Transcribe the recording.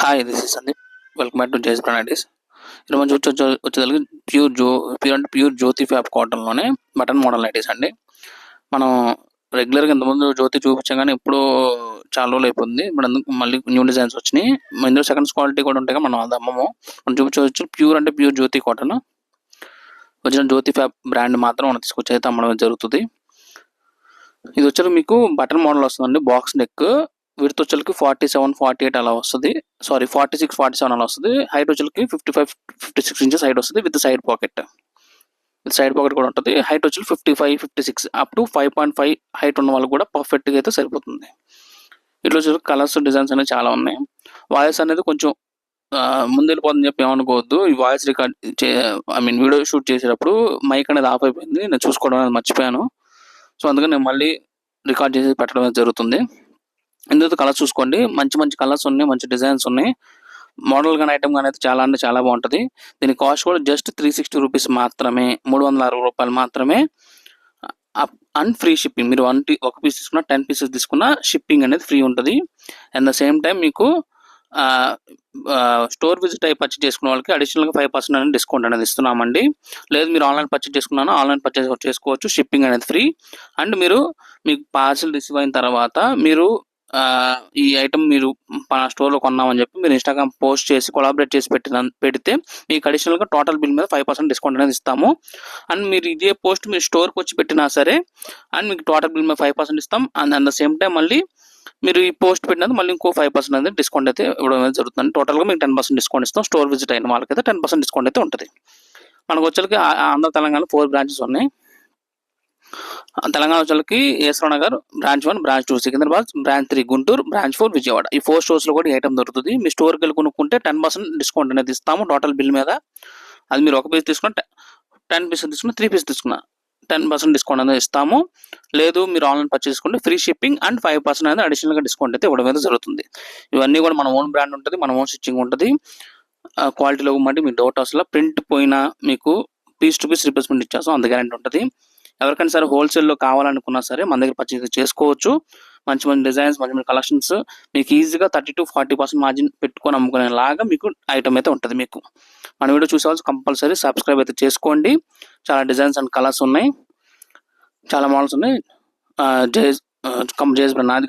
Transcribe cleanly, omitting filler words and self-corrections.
Hi, this is Sandeep. Welcome back to జేస్ బ్రాండీస్. ఈరోజు మనం వచ్చేసరికి ప్యూర్ జ్యోతి ఫ్యాబ్ కాటన్లోనే బటన్ మోడల్ నైటీస్ అండి. మనం రెగ్యులర్గా ఇంతకుముందు జ్యోతి చూపించాం, కానీ ఇప్పుడు చాలా రోజులు అయిపోయింది. ఇప్పుడు అందుకు మళ్ళీ న్యూ డిజైన్స్ వచ్చినాయి. ఇందులో సెకండ్స్ క్వాలిటీ కూడా ఉంటాయి. మనం అది అమ్మము. మనం చూపించవచ్చు ప్యూర్ జ్యోతి కాటన్. వచ్చిన జ్యోతి ఫ్యాబ్ బ్రాండ్ మాత్రం మనం తీసుకొచ్చి అయితే అమ్మడం జరుగుతుంది. ఇది వచ్చరికి మీకు బటన్ మోడల్ వస్తుందండి. బాక్స్ నెక్ విడ్త్ వచ్చరికి 47, 48 అలా వస్తుంది. 46, 47 అలా వస్తుంది. హైట్ వచ్చరికి 55, 56 ఇంచెస్ హైట్ వస్తుంది విత్ సైడ్ పాకెట్. కూడా ఉంటుంది. హైట్ వచ్చి 55, 56 అప్ టు 5.5 హైట్ ఉన్న వాళ్ళకి కూడా పర్ఫెక్ట్గా అయితే సరిపోతుంది. ఇట్లా వచ్చి కలర్స్, డిజైన్స్ అనేవి చాలా ఉన్నాయి. వాయిస్ అనేది కొంచెం ముందు వెళ్ళిపోతుందని చెప్పి ఏమనుకోవద్దు. ఈ వాయిస్ రికార్డ్ వీడియో షూట్ చేసేటప్పుడు మైక్ అనేది ఆఫ్ అయిపోయింది. నేను చూసుకోవడం అనేది మర్చిపోయాను. సో అందుకని నేను మళ్ళీ రికార్డ్ చేసి పెట్టడం జరుగుతుంది. ఇందులో కలర్స్ చూసుకోండి. మంచి కలర్స్ ఉన్నాయి, మంచి డిజైన్స్ ఉన్నాయి. మోడల్ కానీ ఐటమ్ కానీ అయితే చాలా అంటే చాలా బాగుంటుంది. దీని కాస్ట్ కూడా జస్ట్ 360 రూపీస్ మాత్రమే, 360 రూపాయలు మాత్రమే. And free shipping. మీరు ఒక పీస్ తీసుకున్నా 10 పీసెస్ తీసుకున్నా షిప్పింగ్ అనేది ఫ్రీ ఉంటుంది. అట్ ద సేమ్ టైం మీకు స్టోర్ విజిట్ అయ్యి పర్చేజ్ చేసుకున్న వాళ్ళకి అడిషనల్గా 5% అనేది డిస్కౌంట్ అనేది ఇస్తున్నామండి. లేదు మీరు ఆన్లైన్ పర్చేజ్ చేసుకున్నాను, ఆన్లైన్ పర్చేజ్ చేసుకోవచ్చు. షిప్పింగ్ అనేది ఫ్రీ. అండ్ మీకు పార్సిల్ రిసీవ్ అయిన తర్వాత మీరు ఈ ఐటమ్ మీరు స్టోర్లో కొన్నామని చెప్పి మీరు ఇన్స్టాగ్రామ్ పోస్ట్ చేసి కొలాబరేట్ చేసి పెడితే మీకు అడిషనల్గా టోటల్ బిల్ మీద 5% డిస్కౌంట్ అనేది ఇస్తాము. అండ్ మీరు ఇదే పోస్ట్ మీరు స్టోర్కి వచ్చి పెట్టినా సరే అండ్ మీకు టోటల్ బిల్ మీద 5% ఇస్తాం. And at the same time మళ్ళీ మీరు ఈ పోస్ట్ పెట్టినందుకు మళ్ళీ ఇంకో 5% అనేది డిస్కౌంట్ అయితే ఇవ్వడం అనేది జరుగుతుంది. టోటల్గా మీకు 10% డిస్కౌంట్ ఇస్తాం. స్టోర్ విజిట్ అయిన వాళ్ళకైతే 10% డిస్కౌంట్ అయితే ఉంటుంది. మనకు వచ్చేకి ఆంధ్ర తెలంగాణ 4 బ్రాంచెస్ ఉన్నాయి. తెలంగాణ వచ్చేకి ఏసరావు నగర్ branch 1, branch 2 Secunderabad, branch 3 Guntur, branch 4 Vijayawada. ఈ 4 స్టోర్స్లో కూడా ఈ ఐటమ్ దొరుకుతుంది. మీ స్టోర్కి వెళ్ళి కొనుక్కుంటే 10% డిస్కౌంట్ అనేది ఇస్తాము టోటల్ బిల్ మీద. అది మీరు ఒక పీస్ తీసుకున్న 10 పీసెస్ తీసుకున్న 3 పీస్ తీసుకున్న 10% డిస్కౌంట్ అనేది ఇస్తాము. లేదు మీరు ఆన్లైన్ పర్చేస్ చేసుకుంటే ఫ్రీ షిప్పింగ్ అండ్ 5% అనేది అడిషనల్గా డిస్కౌంట్ అయితే ఇవ్వడం అనేది జరుగుతుంది. ఇవన్నీ కూడా మన ఓన్ బ్రాండ్ ఉంటుంది, మన ఓన్ స్టిచ్చింగ్ ఉంటుంది. క్వాలిటీలో మట్టి మీకు డౌట్ అసలు ప్రింట్ పోయినా మీకు పీస్ టు పీస్ రిప్లేస్మెంట్ ఇచ్చేస్తాం, అంత గ్యారెంటీ ఉంటుంది. ఎవరికైనా సరే హోల్సేల్లో కావాలనుకున్నా సరే మన దగ్గర పర్చేస్ చేసుకోవచ్చు. మంచి డిజైన్స్, మంచి కలెక్షన్స్ మీకు ఈజీగా 30 to 40% మార్జిన్ పెట్టుకొని అమ్ముకునేలాగా మీకు ఐటమ్ అయితే ఉంటుంది. మీకు మన వీడియో చూసేవాళ్ళు కంపల్సరీ సబ్స్క్రైబ్ అయితే చేసుకోండి. చాలా డిజైన్స్ అండ్ కలర్స్ ఉన్నాయి, చాలా మోడల్స్ ఉన్నాయి. జేఎస్ బ్రాండ్ నాది